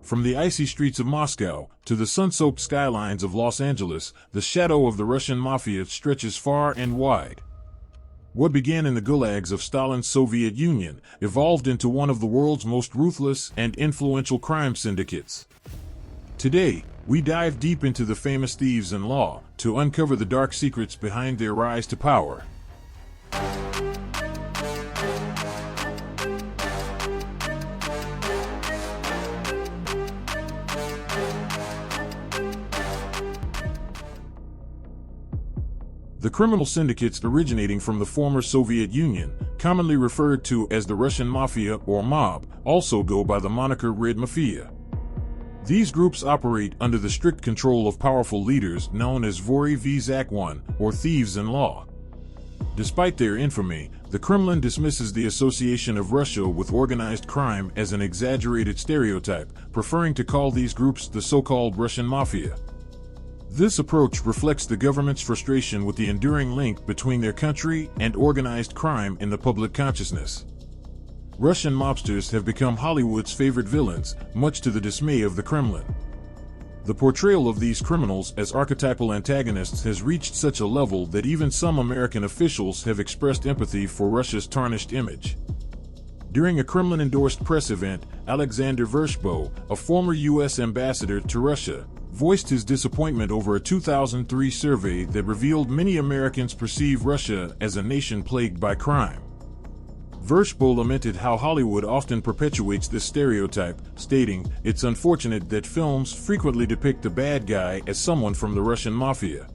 From the icy streets of Moscow to the sun-soaked skylines of Los Angeles, the shadow of the Russian mafia stretches far and wide. What began in the gulags of Stalin's Soviet Union evolved into one of the world's most ruthless and influential crime syndicates. Today, we dive deep into the famous thieves in law to uncover the dark secrets behind their rise to power. The criminal syndicates originating from the former Soviet Union, commonly referred to as the Russian Mafia or mob, also go by the moniker Red Mafiya. These groups operate under the strict control of powerful leaders known as Vory v Zakone, or thieves in law. Despite their infamy, the Kremlin dismisses the association of Russia with organized crime as an exaggerated stereotype, preferring to call these groups the so-called Russian Mafia. This approach reflects the government's frustration with the enduring link between their country and organized crime in the public consciousness. Russian mobsters have become Hollywood's favorite villains, much to the dismay of the Kremlin. The portrayal of these criminals as archetypal antagonists has reached such a level that even some American officials have expressed empathy for Russia's tarnished image. During a Kremlin-endorsed press event, Alexander Vershbow, a former U.S. ambassador to Russia, voiced his disappointment over a 2003 survey that revealed many Americans perceive Russia as a nation plagued by crime. Vershbow lamented how Hollywood often perpetuates this stereotype, stating, "It's unfortunate that films frequently depict the bad guy as someone from the Russian Mafia."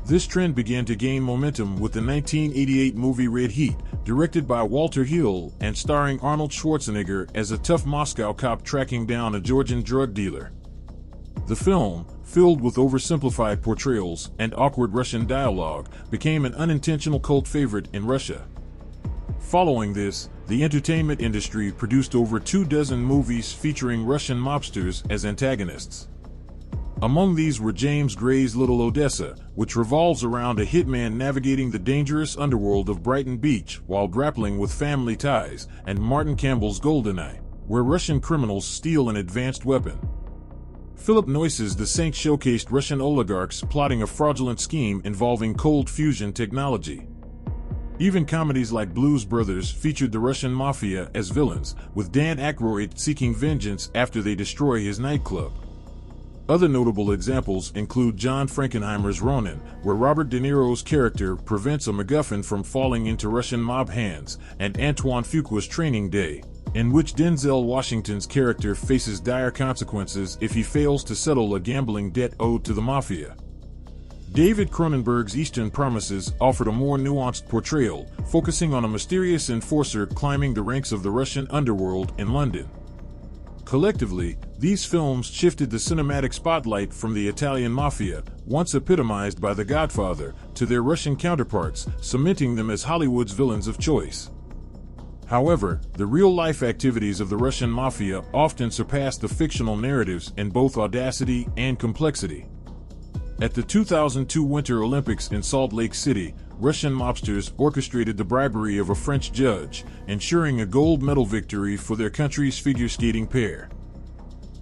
This trend began to gain momentum with the 1988 movie Red Heat, directed by Walter Hill and starring Arnold Schwarzenegger as a tough Moscow cop tracking down a Georgian drug dealer. The film, filled with oversimplified portrayals and awkward Russian dialogue, became an unintentional cult favorite in Russia. Following this, the entertainment industry produced over 24 movies featuring Russian mobsters as antagonists. Among these were James Gray's Little Odessa, which revolves around a hitman navigating the dangerous underworld of Brighton Beach while grappling with family ties, and Martin Campbell's Goldeneye, where Russian criminals steal an advanced weapon. Philip Noyce's The Saint showcased Russian oligarchs plotting a fraudulent scheme involving cold fusion technology. Even comedies like Blues Brothers featured the Russian Mafia as villains, with Dan Aykroyd seeking vengeance after they destroy his nightclub. Other notable examples include John Frankenheimer's Ronin, where Robert De Niro's character prevents a MacGuffin from falling into Russian mob hands, and Antoine Fuqua's Training Day, in which Denzel Washington's character faces dire consequences if he fails to settle a gambling debt owed to the Mafia. David Cronenberg's Eastern Promises offered a more nuanced portrayal, focusing on a mysterious enforcer climbing the ranks of the Russian underworld in London. Collectively, these films shifted the cinematic spotlight from the Italian Mafia, once epitomized by The Godfather, to their Russian counterparts, cementing them as Hollywood's villains of choice. However, the real-life activities of the Russian Mafia often surpass the fictional narratives in both audacity and complexity. At the 2002 Winter Olympics in Salt Lake City, Russian mobsters orchestrated the bribery of a French judge, ensuring a gold medal victory for their country's figure skating pair.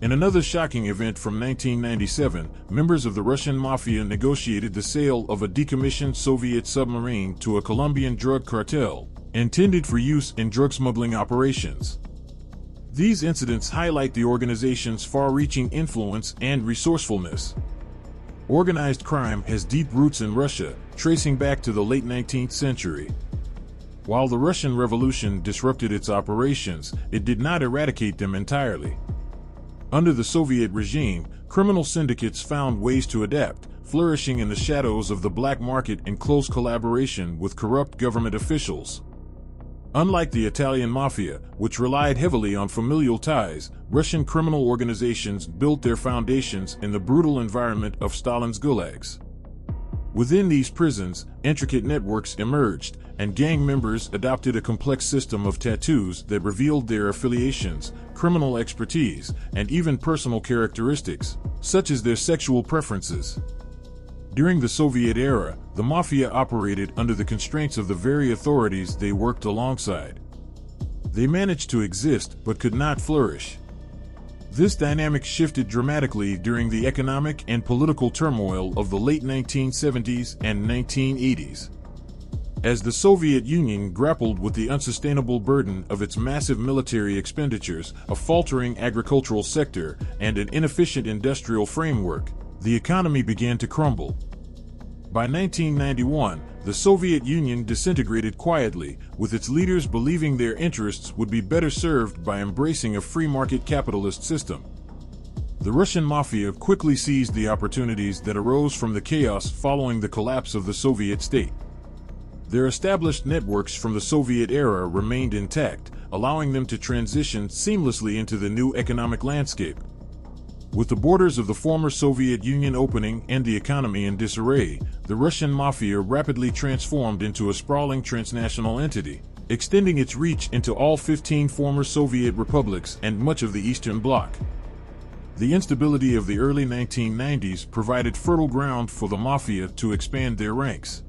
In another shocking event from 1997, members of the Russian Mafia negotiated the sale of a decommissioned Soviet submarine to a Colombian drug cartel, intended for use in drug smuggling operations. These incidents highlight the organization's far-reaching influence and resourcefulness. Organized crime has deep roots in Russia, tracing back to the late 19th century. While the Russian Revolution disrupted its operations, it did not eradicate them entirely. Under the Soviet regime, criminal syndicates found ways to adapt, flourishing in the shadows of the black market in close collaboration with corrupt government officials. Unlike the Italian Mafia, which relied heavily on familial ties, Russian criminal organizations built their foundations in the brutal environment of Stalin's gulags. Within these prisons, intricate networks emerged, and gang members adopted a complex system of tattoos that revealed their affiliations, criminal expertise, and even personal characteristics, such as their sexual preferences. During the Soviet era, the Mafia operated under the constraints of the very authorities they worked alongside. They managed to exist but could not flourish. This dynamic shifted dramatically during the economic and political turmoil of the late 1970s and 1980s. As the Soviet Union grappled with the unsustainable burden of its massive military expenditures, a faltering agricultural sector, and an inefficient industrial framework, the economy began to crumble. By 1991, the Soviet Union disintegrated quietly, with its leaders believing their interests would be better served by embracing a free market capitalist system. The Russian mafia quickly seized the opportunities that arose from the chaos following the collapse of the Soviet state. Their established networks from the Soviet era remained intact, allowing them to transition seamlessly into the new economic landscape. With the borders of the former Soviet Union opening and the economy in disarray, the Russian mafia rapidly transformed into a sprawling transnational entity, extending its reach into all 15 former Soviet republics and much of the Eastern Bloc. The instability of the early 1990s provided fertile ground for the mafia to expand their ranks.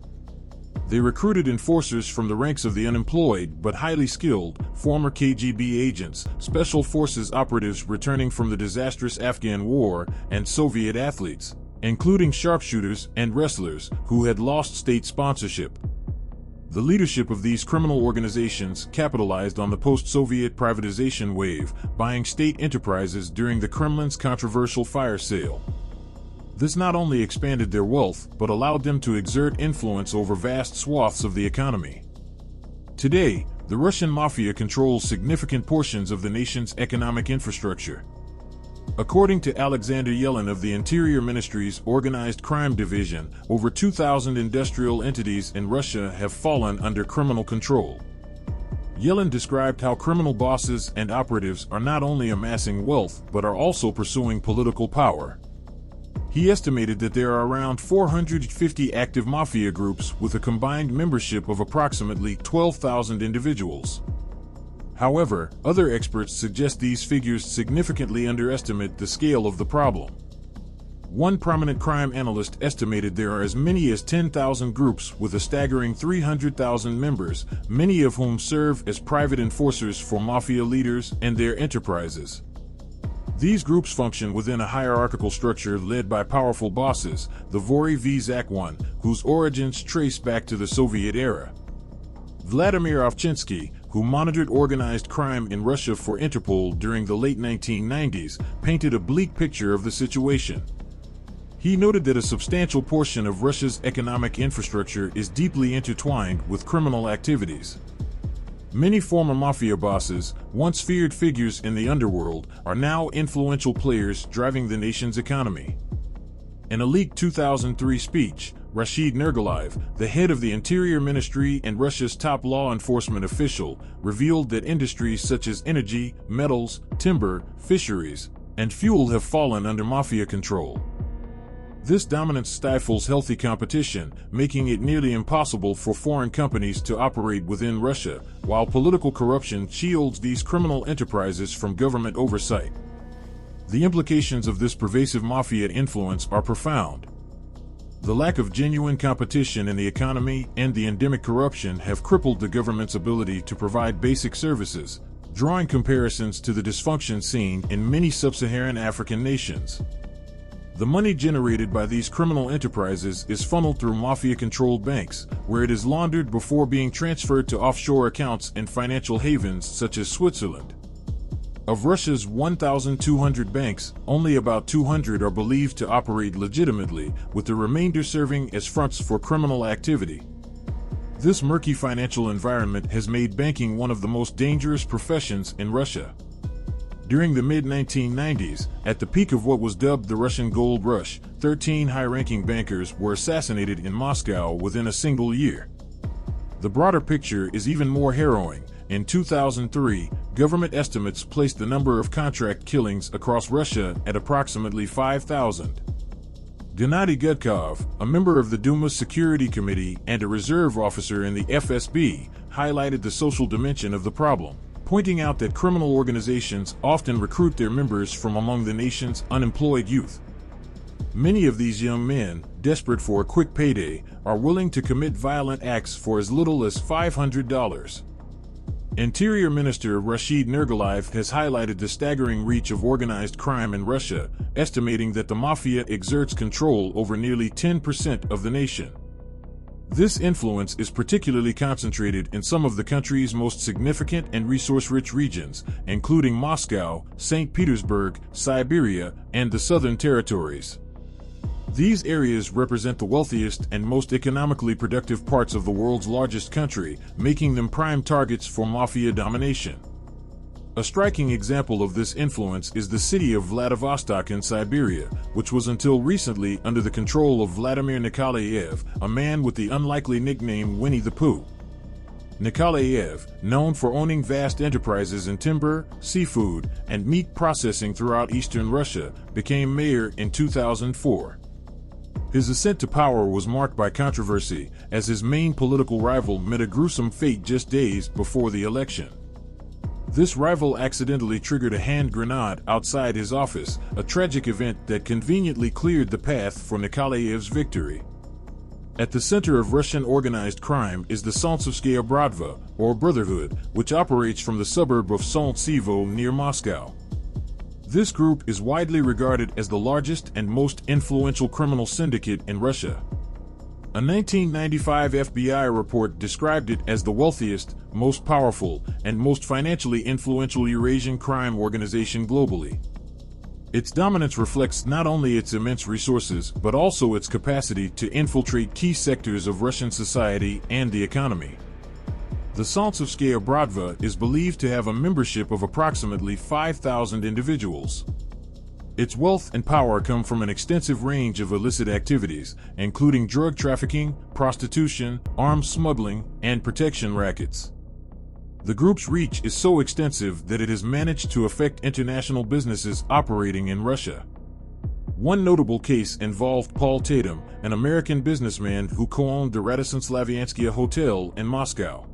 They recruited enforcers from the ranks of the unemployed but highly skilled, former KGB agents, special forces operatives returning from the disastrous Afghan war, and Soviet athletes, including sharpshooters and wrestlers, who had lost state sponsorship. The leadership of these criminal organizations capitalized on the post-Soviet privatization wave, buying state enterprises during the Kremlin's controversial fire sale. This not only expanded their wealth, but allowed them to exert influence over vast swaths of the economy. Today, the Russian mafia controls significant portions of the nation's economic infrastructure. According to Alexander Yelin of the Interior Ministry's Organized Crime Division, over 2,000 industrial entities in Russia have fallen under criminal control. Yelin described how criminal bosses and operatives are not only amassing wealth, but are also pursuing political power. He estimated that there are around 450 active mafia groups with a combined membership of approximately 12,000 individuals. However, other experts suggest these figures significantly underestimate the scale of the problem. One prominent crime analyst estimated there are as many as 10,000 groups with a staggering 300,000 members, many of whom serve as private enforcers for mafia leaders and their enterprises. These groups function within a hierarchical structure led by powerful bosses, the Vory v. Zakone, whose origins trace back to the Soviet era. Vladimir Ovchinsky, who monitored organized crime in Russia for Interpol during the late 1990s, painted a bleak picture of the situation. He noted that a substantial portion of Russia's economic infrastructure is deeply intertwined with criminal activities. Many former mafia bosses, once feared figures in the underworld, are now influential players driving the nation's economy. In a leaked 2003 speech, Rashid Nergalayev, the head of the Interior Ministry and Russia's top law enforcement official, revealed that industries such as energy, metals, timber, fisheries, and fuel have fallen under mafia control. This dominance stifles healthy competition, making it nearly impossible for foreign companies to operate within Russia, while political corruption shields these criminal enterprises from government oversight. The implications of this pervasive mafia influence are profound. The lack of genuine competition in the economy and the endemic corruption have crippled the government's ability to provide basic services, drawing comparisons to the dysfunction seen in many sub-Saharan African nations. The money generated by these criminal enterprises is funneled through mafia-controlled banks, where it is laundered before being transferred to offshore accounts in financial havens such as Switzerland. Of Russia's 1,200 banks, only about 200 are believed to operate legitimately, with the remainder serving as fronts for criminal activity. This murky financial environment has made banking one of the most dangerous professions in Russia. During the mid-1990s, at the peak of what was dubbed the Russian Gold Rush, 13 high-ranking bankers were assassinated in Moscow within a single year. The broader picture is even more harrowing. In 2003, government estimates placed the number of contract killings across Russia at approximately 5,000. Gennady Gudkov, a member of the Duma's Security Committee and a reserve officer in the FSB, highlighted the social dimension of the problem, pointing out that criminal organizations often recruit their members from among the nation's unemployed youth. Many of these young men, desperate for a quick payday, are willing to commit violent acts for as little as $500. Interior Minister Rashid Nergalayev has highlighted the staggering reach of organized crime in Russia, estimating that the mafia exerts control over nearly 10% of the nation. This influence is particularly concentrated in some of the country's most significant and resource-rich regions, including Moscow, St. Petersburg, Siberia, and the Southern Territories. These areas represent the wealthiest and most economically productive parts of the world's largest country, making them prime targets for mafia domination. A striking example of this influence is the city of Vladivostok in Siberia, which was until recently under the control of Vladimir Nikolayev, a man with the unlikely nickname Winnie the Pooh. Nikolayev, known for owning vast enterprises in timber, seafood, and meat processing throughout eastern Russia, became mayor in 2004. His ascent to power was marked by controversy, as his main political rival met a gruesome fate just days before the election. This rival accidentally triggered a hand grenade outside his office, a tragic event that conveniently cleared the path for Nikolayev's victory. At the center of Russian organized crime is the Solntsevskaya bratva, or Brotherhood, which operates from the suburb of Solntsevo near Moscow. This group is widely regarded as the largest and most influential criminal syndicate in Russia. A 1995 FBI report described it as the wealthiest, most powerful, and most financially influential Eurasian crime organization globally. Its dominance reflects not only its immense resources but also its capacity to infiltrate key sectors of Russian society and the economy. The Solntsevskaya bratva is believed to have a membership of approximately 5,000 individuals. Its wealth and power come from an extensive range of illicit activities, including drug trafficking, prostitution, arms smuggling, and protection rackets. The group's reach is so extensive that it has managed to affect international businesses operating in Russia. One notable case involved Paul Tatum, an American businessman who co-owned the Syndicates hotel in Moscow.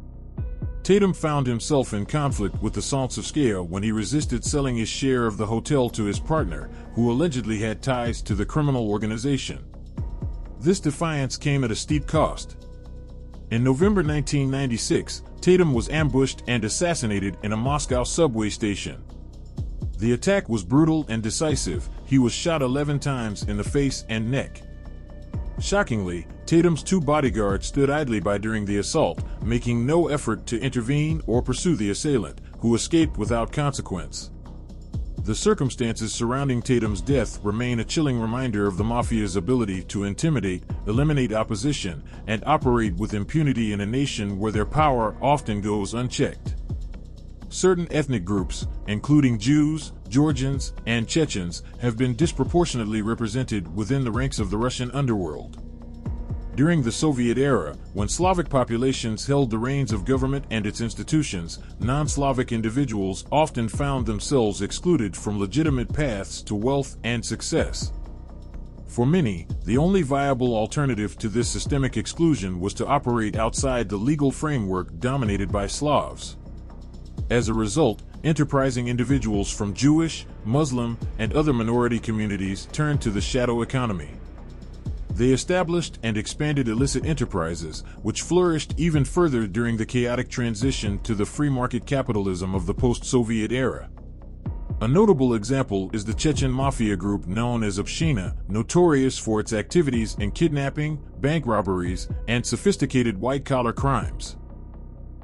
Tatum found himself in conflict with the Solntsevskaya when he resisted selling his share of the hotel to his partner, who allegedly had ties to the criminal organization. This defiance came at a steep cost. In November 1996, Tatum was ambushed and assassinated in a Moscow subway station. The attack was brutal and decisive. He was shot 11 times in the face and neck. Shockingly, Tatum's two bodyguards stood idly by during the assault, making no effort to intervene or pursue the assailant, who escaped without consequence. The circumstances surrounding Tatum's death remain a chilling reminder of the mafia's ability to intimidate, eliminate opposition, and operate with impunity in a nation where their power often goes unchecked. Certain ethnic groups, including Jews, Georgians, and Chechens, have been disproportionately represented within the ranks of the Russian underworld. During the Soviet era, when Slavic populations held the reins of government and its institutions, non-Slavic individuals often found themselves excluded from legitimate paths to wealth and success. For many, the only viable alternative to this systemic exclusion was to operate outside the legal framework dominated by Slavs. As a result, enterprising individuals from Jewish, Muslim, and other minority communities turned to the shadow economy. They established and expanded illicit enterprises, which flourished even further during the chaotic transition to the free market capitalism of the post-Soviet era. A notable example is the Chechen mafia group known as Общina, notorious for its activities in kidnapping, bank robberies, and sophisticated white-collar crimes.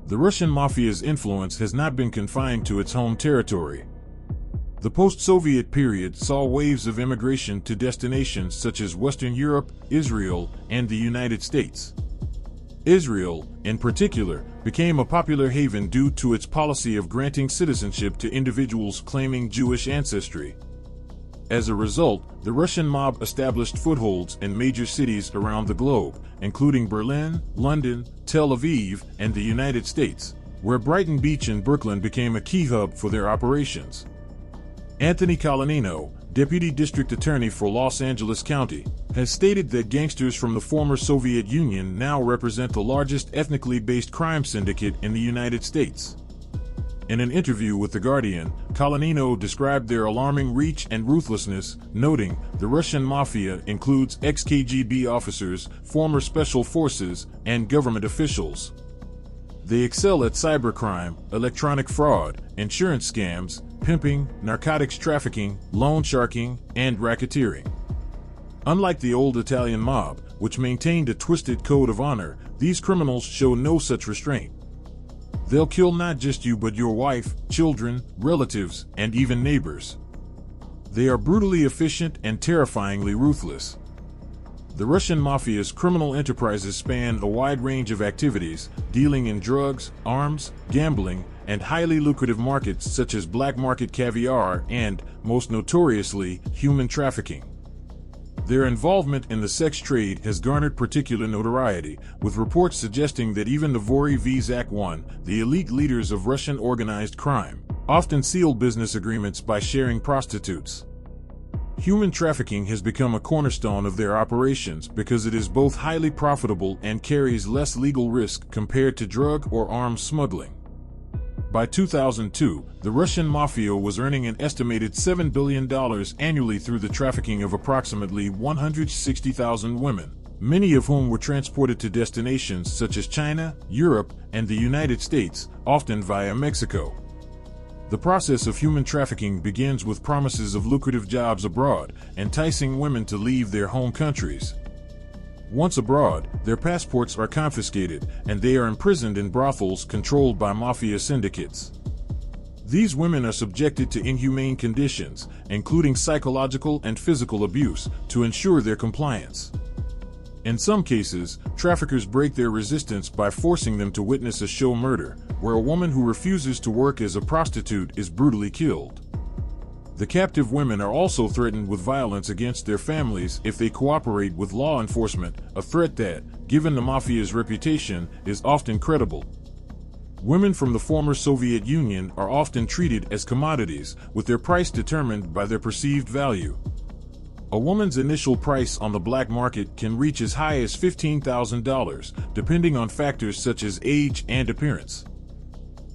The Russian mafia's influence has not been confined to its home territory. The post-Soviet period saw waves of immigration to destinations such as Western Europe, Israel, and the United States. Israel, in particular, became a popular haven due to its policy of granting citizenship to individuals claiming Jewish ancestry. As a result, the Russian mob established footholds in major cities around the globe, including Berlin, London, Tel Aviv, and the United States, where Brighton Beach and Brooklyn became a key hub for their operations. Anthony Colanino, Deputy District Attorney for Los Angeles County, has stated that gangsters from the former Soviet Union now represent the largest ethnically based crime syndicate in the United States. In an interview with The Guardian, Colanino described their alarming reach and ruthlessness, noting, "The Russian mafia includes ex-KGB officers, former special forces, and government officials. They excel at cybercrime, electronic fraud, insurance scams, pimping, narcotics trafficking, loan sharking, and racketeering. Unlike the old Italian mob, which maintained a twisted code of honor, these criminals show no such restraint. They'll kill not just you but your wife, children, relatives, and even neighbors. They are brutally efficient and terrifyingly ruthless. The Russian mafia's criminal enterprises span a wide range of activities, dealing in drugs, arms, gambling, and highly lucrative markets such as black market caviar and, most notoriously, human trafficking. Their involvement in the sex trade has garnered particular notoriety, with reports suggesting that even the Vory v. Zakone, the elite leaders of Russian organized crime, often seal business agreements by sharing prostitutes. Human trafficking has become a cornerstone of their operations because it is both highly profitable and carries less legal risk compared to drug or arms smuggling. By 2002, the Russian mafia was earning an estimated $7 billion annually through the trafficking of approximately 160,000 women, many of whom were transported to destinations such as China, Europe, and the United States, often via Mexico. The process of human trafficking begins with promises of lucrative jobs abroad, enticing women to leave their home countries. Once abroad, their passports are confiscated, and they are imprisoned in brothels controlled by mafia syndicates. These women are subjected to inhumane conditions, including psychological and physical abuse, to ensure their compliance. In some cases, traffickers break their resistance by forcing them to witness a show murder, where a woman who refuses to work as a prostitute is brutally killed. The captive women are also threatened with violence against their families if they cooperate with law enforcement, a threat that, given the mafia's reputation, is often credible. Women from the former Soviet Union are often treated as commodities, with their price determined by their perceived value. A woman's initial price on the black market can reach as high as $15,000, depending on factors such as age and appearance.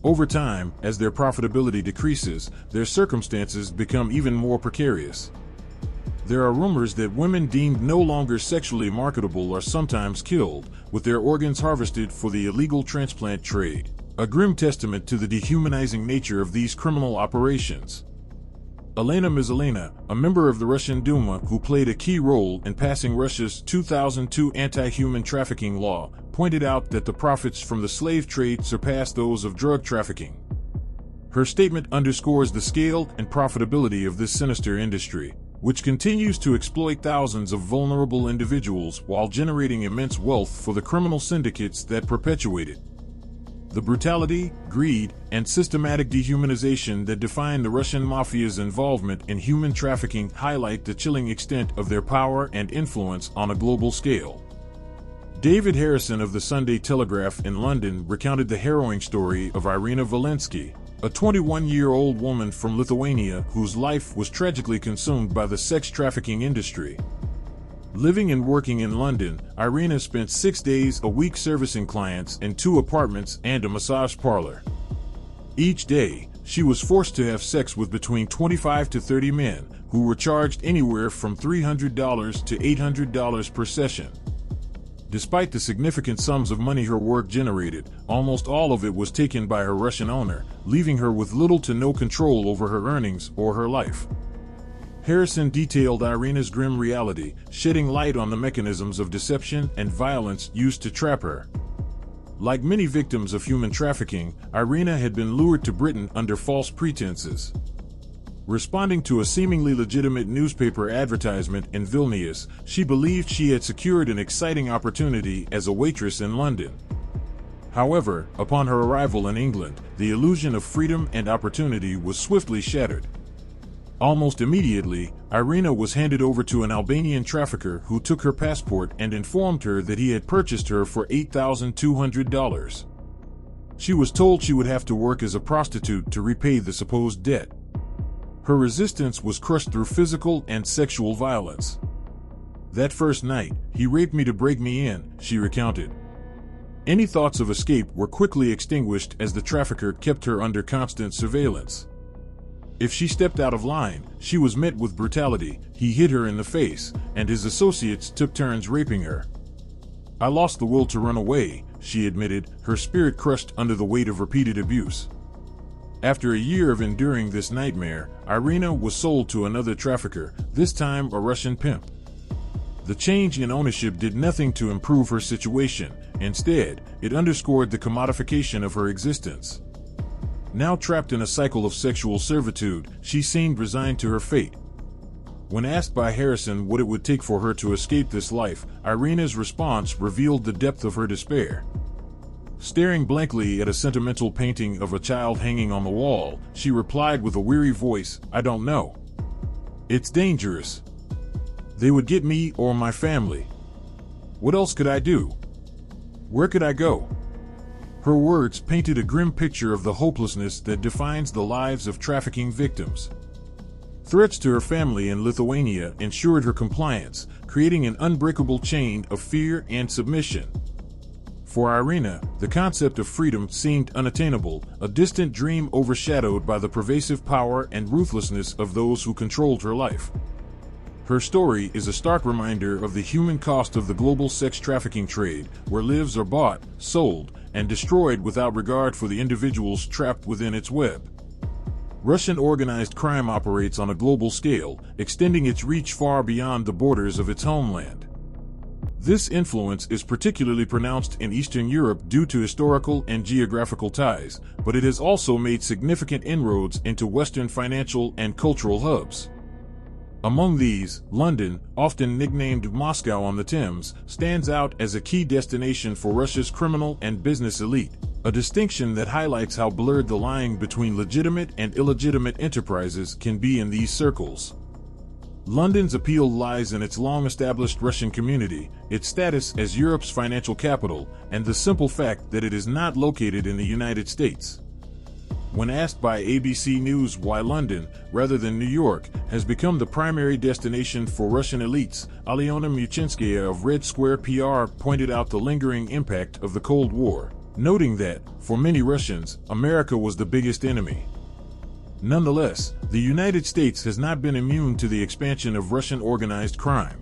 Over time, as their profitability decreases, their circumstances become even more precarious. There are rumors that women deemed no longer sexually marketable are sometimes killed, with their organs harvested for the illegal transplant trade, a grim testament to the dehumanizing nature of these criminal operations. Elena Mizalina, a member of the Russian Duma who played a key role in passing Russia's 2002 anti-human trafficking law, pointed out that the profits from the slave trade surpassed those of drug trafficking. Her statement underscores the scale and profitability of this sinister industry, which continues to exploit thousands of vulnerable individuals while generating immense wealth for the criminal syndicates that perpetuate it. The brutality, greed, and systematic dehumanization that define the Russian mafia's involvement in human trafficking highlight the chilling extent of their power and influence on a global scale. David Harrison of the Sunday Telegraph in London recounted the harrowing story of Irina Valensky, a 21-year-old woman from Lithuania whose life was tragically consumed by the sex trafficking industry. Living and working in London, Irina spent 6 days a week servicing clients in 2 apartments and a massage parlor. Each day, she was forced to have sex with between 25 to 30 men, who were charged anywhere from $300 to $800 per session. Despite the significant sums of money her work generated, almost all of it was taken by her Russian owner, leaving her with little to no control over her earnings or her life. Harrison detailed Irina's grim reality, shedding light on the mechanisms of deception and violence used to trap her. Like many victims of human trafficking, Irina had been lured to Britain under false pretenses. Responding to a seemingly legitimate newspaper advertisement in Vilnius, she believed she had secured an exciting opportunity as a waitress in London. However, upon her arrival in England, the illusion of freedom and opportunity was swiftly shattered. Almost immediately, Irina was handed over to an Albanian trafficker who took her passport and informed her that he had purchased her for $8,200. She was told she would have to work as a prostitute to repay the supposed debt. Her resistance was crushed through physical and sexual violence. That first night, he raped me to break me in, she recounted. Any thoughts of escape were quickly extinguished as the trafficker kept her under constant surveillance. If she stepped out of line, she was met with brutality. He hit her in the face, and his associates took turns raping her. I lost the will to run away, she admitted, her spirit crushed under the weight of repeated abuse. After a year of enduring this nightmare, Irina was sold to another trafficker, this time a Russian pimp. The change in ownership did nothing to improve her situation. Instead, it underscored the commodification of her existence. Now trapped in a cycle of sexual servitude, she seemed resigned to her fate. When asked by Harrison what it would take for her to escape this life, Irina's response revealed the depth of her despair. Staring blankly at a sentimental painting of a child hanging on the wall, she replied with a weary voice, "I don't know. It's dangerous. They would get me or my family. What else could I do? Where could I go?" Her words painted a grim picture of the hopelessness that defines the lives of trafficking victims. Threats to her family in Lithuania ensured her compliance, creating an unbreakable chain of fear and submission. For Irina, the concept of freedom seemed unattainable, a distant dream overshadowed by the pervasive power and ruthlessness of those who controlled her life. Her story is a stark reminder of the human cost of the global sex trafficking trade, where lives are bought, sold, and destroyed without regard for the individuals trapped within its web. Russian organized crime operates on a global scale, extending its reach far beyond the borders of its homeland. This influence is particularly pronounced in Eastern Europe due to historical and geographical ties, but it has also made significant inroads into Western financial and cultural hubs. Among these, London, often nicknamed Moscow on the Thames, stands out as a key destination for Russia's criminal and business elite, a distinction that highlights how blurred the line between legitimate and illegitimate enterprises can be in these circles. London's appeal lies in its long-established Russian community, its status as Europe's financial capital, and the simple fact that it is not located in the United States. When asked by ABC News why London, rather than New York, has become the primary destination for Russian elites, Alyona Muchinskaya of Red Square PR pointed out the lingering impact of the Cold War, noting that, for many Russians, America was the biggest enemy. Nonetheless, the United States has not been immune to the expansion of Russian organized crime.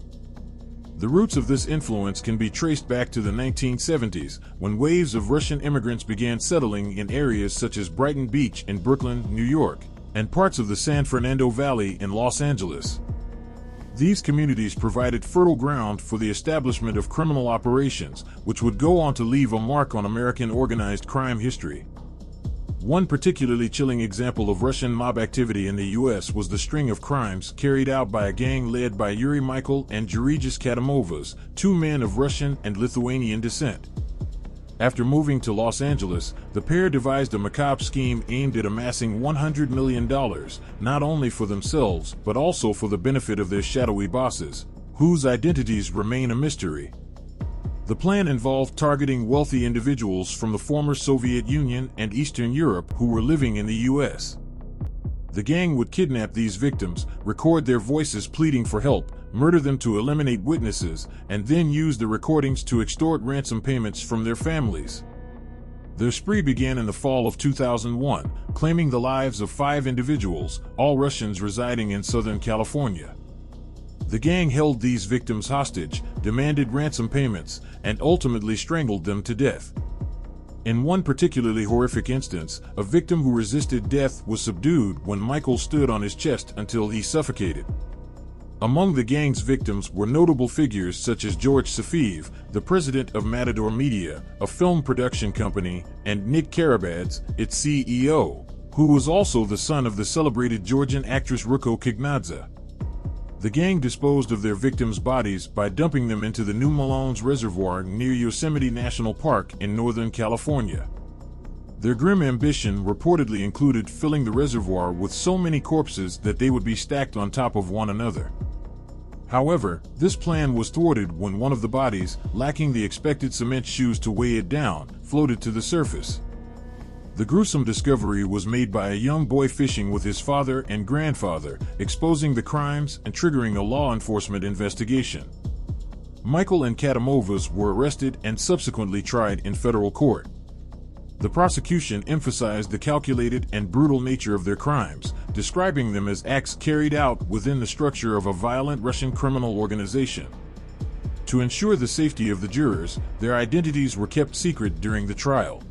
The roots of this influence can be traced back to the 1970s, when waves of Russian immigrants began settling in areas such as Brighton Beach in Brooklyn, New York, and parts of the San Fernando Valley in Los Angeles. These communities provided fertile ground for the establishment of criminal operations, which would go on to leave a mark on American organized crime history. One particularly chilling example of Russian mob activity in the U.S. was the string of crimes carried out by a gang led by Yuri Michael and Georgis Katamovas, two men of Russian and Lithuanian descent. After moving to Los Angeles, the pair devised a macabre scheme aimed at amassing $100 million, not only for themselves but also for the benefit of their shadowy bosses, whose identities remain a mystery. The plan involved targeting wealthy individuals from the former Soviet Union and Eastern Europe who were living in the U.S. The gang would kidnap these victims, record their voices pleading for help, murder them to eliminate witnesses, and then use the recordings to extort ransom payments from their families. Their spree began in the fall of 2001, claiming the lives of 5 individuals, all Russians residing in Southern California. The gang held these victims hostage, demanded ransom payments, and ultimately strangled them to death. In one particularly horrific instance, a victim who resisted death was subdued when Michael stood on his chest until he suffocated. Among the gang's victims were notable figures such as George Safiev, the president of Matador Media, a film production company, and Nick Karabads, its CEO, who was also the son of the celebrated Georgian actress Ruko Kignadze. The gang disposed of their victims' bodies by dumping them into the New Malones Reservoir near Yosemite National Park in Northern California. Their grim ambition reportedly included filling the reservoir with so many corpses that they would be stacked on top of one another. However, this plan was thwarted when one of the bodies, lacking the expected cement shoes to weigh it down, floated to the surface. The gruesome discovery was made by a young boy fishing with his father and grandfather, exposing the crimes and triggering a law enforcement investigation. Michael and Katamovas were arrested and subsequently tried in federal court. The prosecution emphasized the calculated and brutal nature of their crimes, describing them as acts carried out within the structure of a violent Russian criminal organization. To ensure the safety of the jurors, their identities were kept secret during the trial.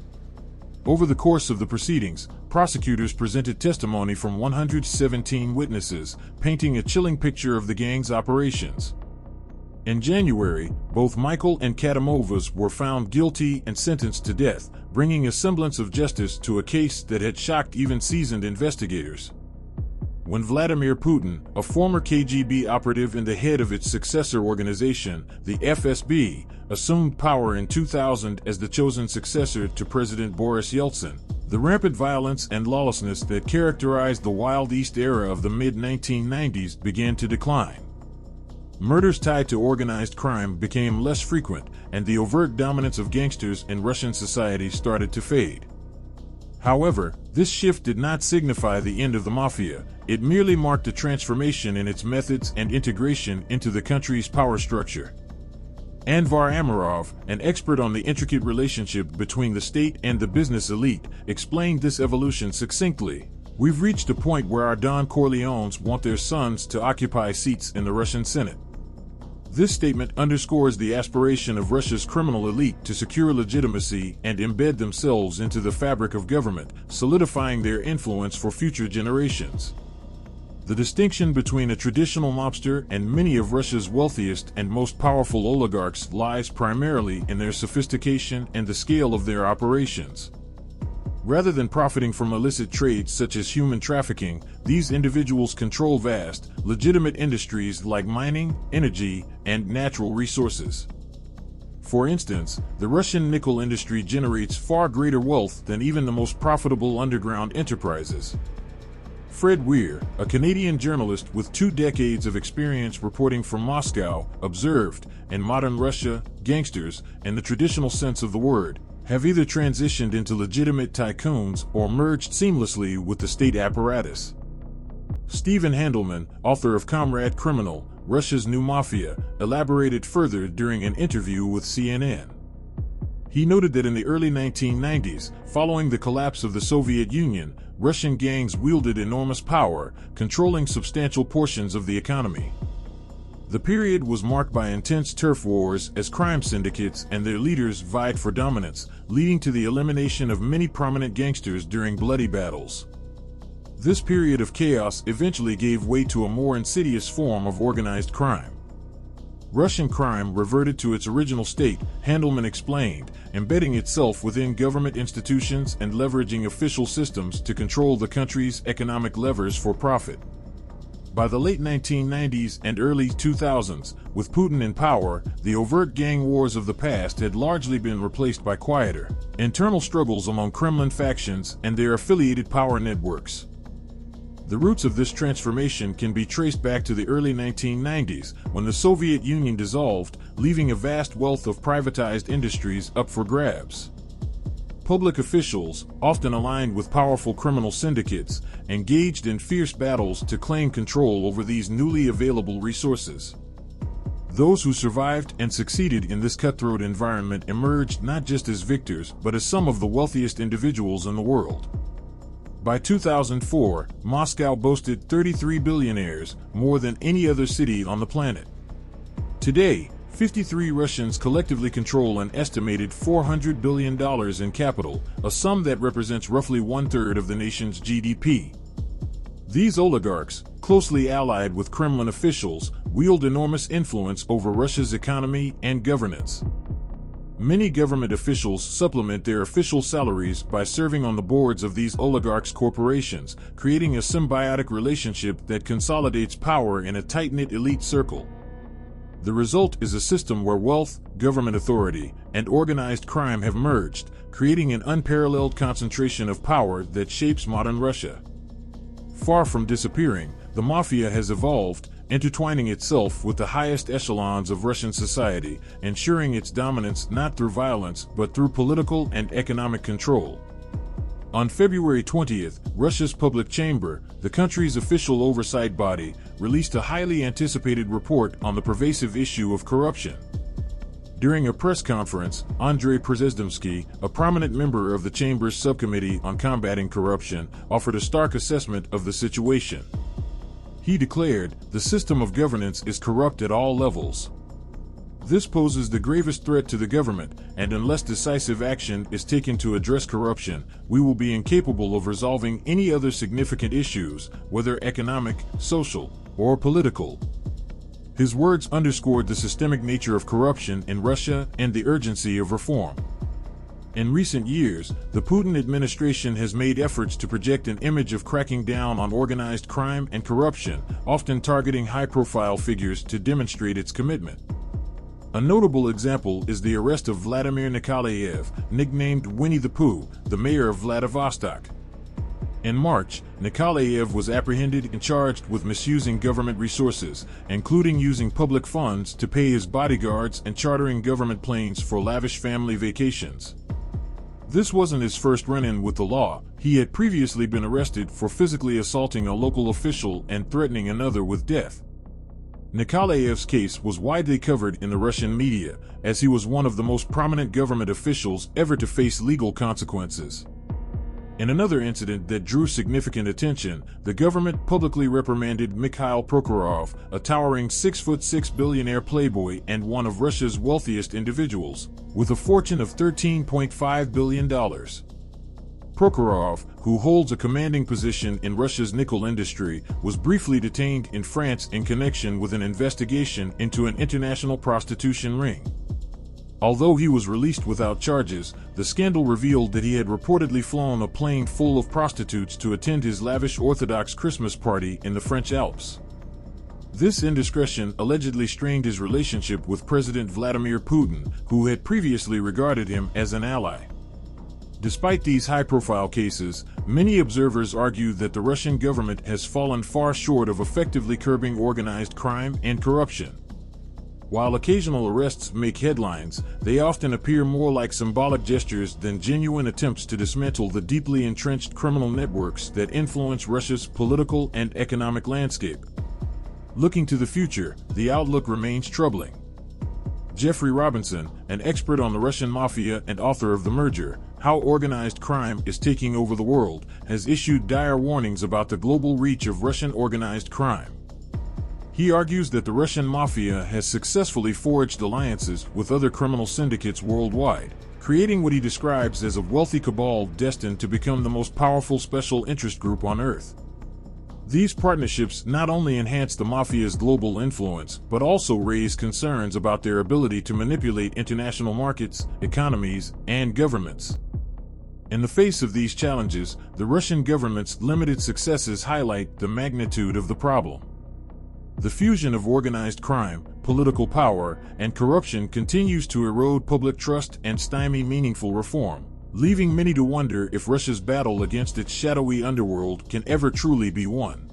Over the course of the proceedings, prosecutors presented testimony from 117 witnesses, painting a chilling picture of the gang's operations. In January, both Michael and Katamovas were found guilty and sentenced to death, bringing a semblance of justice to a case that had shocked even seasoned investigators. When Vladimir Putin, a former KGB operative and the head of its successor organization, the FSB, assumed power in 2000 as the chosen successor to President Boris Yeltsin, the rampant violence and lawlessness that characterized the Wild East era of the mid-1990s began to decline. Murders tied to organized crime became less frequent, and the overt dominance of gangsters in Russian society started to fade. However, this shift did not signify the end of the mafia. It merely marked a transformation in its methods and integration into the country's power structure. Anvar Amirov, an expert on the intricate relationship between the state and the business elite, explained this evolution succinctly. "We've reached a point where our Don Corleones want their sons to occupy seats in the Russian Senate." This statement underscores the aspiration of Russia's criminal elite to secure legitimacy and embed themselves into the fabric of government, solidifying their influence for future generations. The distinction between a traditional mobster and many of Russia's wealthiest and most powerful oligarchs lies primarily in their sophistication and the scale of their operations. Rather than profiting from illicit trades such as human trafficking, these individuals control vast, legitimate industries like mining, energy, and natural resources. For instance, the Russian nickel industry generates far greater wealth than even the most profitable underground enterprises. Fred Weir, a Canadian journalist with 2 decades of experience reporting from Moscow, observed, in modern Russia, gangsters, in the traditional sense of the word, have either transitioned into legitimate tycoons or merged seamlessly with the state apparatus. Stephen Handelman, author of Comrade Criminal, Russia's New Mafia, elaborated further during an interview with CNN. He noted that in the early 1990s, following the collapse of the Soviet Union, Russian gangs wielded enormous power, controlling substantial portions of the economy. The period was marked by intense turf wars as crime syndicates and their leaders vied for dominance, leading to the elimination of many prominent gangsters during bloody battles. This period of chaos eventually gave way to a more insidious form of organized crime. Russian crime reverted to its original state, Handelman explained, embedding itself within government institutions and leveraging official systems to control the country's economic levers for profit. By the late 1990s and early 2000s, with Putin in power, the overt gang wars of the past had largely been replaced by quieter, internal struggles among Kremlin factions and their affiliated power networks. The roots of this transformation can be traced back to the early 1990s, when the Soviet Union dissolved, leaving a vast wealth of privatized industries up for grabs. Public officials, often aligned with powerful criminal syndicates, engaged in fierce battles to claim control over these newly available resources. Those who survived and succeeded in this cutthroat environment emerged not just as victors, but as some of the wealthiest individuals in the world. By 2004, Moscow boasted 33 billionaires, more than any other city on the planet. Today, 53 Russians collectively control an estimated $400 billion in capital, a sum that represents roughly 1/3 of the nation's GDP. These oligarchs, closely allied with Kremlin officials, wield enormous influence over Russia's economy and governance. Many government officials supplement their official salaries by serving on the boards of these oligarchs' corporations, creating a symbiotic relationship that consolidates power in a tight-knit elite circle. The result is a system where wealth, government authority, and organized crime have merged, creating an unparalleled concentration of power that shapes modern Russia. Far from disappearing, the mafia has evolved, intertwining itself with the highest echelons of Russian society, ensuring its dominance not through violence but through political and economic control. On February 20th, Russia's public chamber, the country's official oversight body, released a highly anticipated report on the pervasive issue of corruption. During a press conference, Andrei Przezdomsky, a prominent member of the chamber's subcommittee on combating corruption, offered a stark assessment of the situation. He declared, "The system of governance is corrupt at all levels." This poses the gravest threat to the government, and unless decisive action is taken to address corruption, we will be incapable of resolving any other significant issues, whether economic, social, or political. His words underscored the systemic nature of corruption in Russia and the urgency of reform. In recent years, the Putin administration has made efforts to project an image of cracking down on organized crime and corruption, often targeting high-profile figures to demonstrate its commitment. A notable example is the arrest of Vladimir Nikolayev, nicknamed Winnie the Pooh, the mayor of Vladivostok. In March, Nikolayev was apprehended and charged with misusing government resources, including using public funds to pay his bodyguards and chartering government planes for lavish family vacations. This wasn't his first run-in with the law. He had previously been arrested for physically assaulting a local official and threatening another with death. Nikolayev's case was widely covered in the Russian media, as he was one of the most prominent government officials ever to face legal consequences. In another incident that drew significant attention, the government publicly reprimanded Mikhail Prokhorov, a towering 6'6" billionaire playboy and one of Russia's wealthiest individuals, with a fortune of $13.5 billion. Prokhorov, who holds a commanding position in Russia's nickel industry, was briefly detained in France in connection with an investigation into an international prostitution ring. Although he was released without charges, the scandal revealed that he had reportedly flown a plane full of prostitutes to attend his lavish Orthodox Christmas party in the French Alps. This indiscretion allegedly strained his relationship with President Vladimir Putin, who had previously regarded him as an ally. Despite these high-profile cases, many observers argue that the Russian government has fallen far short of effectively curbing organized crime and corruption. While occasional arrests make headlines, they often appear more like symbolic gestures than genuine attempts to dismantle the deeply entrenched criminal networks that influence Russia's political and economic landscape. Looking to the future, the outlook remains troubling. Jeffrey Robinson, an expert on the Russian mafia and author of The Merger, How Organized Crime is Taking Over the World, has issued dire warnings about the global reach of Russian organized crime. He argues that the Russian mafia has successfully forged alliances with other criminal syndicates worldwide, creating what he describes as a wealthy cabal destined to become the most powerful special interest group on Earth. These partnerships not only enhance the mafia's global influence, but also raise concerns about their ability to manipulate international markets, economies, and governments. In the face of these challenges, the Russian government's limited successes highlight the magnitude of the problem. The fusion of organized crime, political power, and corruption continues to erode public trust and stymie meaningful reform, leaving many to wonder if Russia's battle against its shadowy underworld can ever truly be won.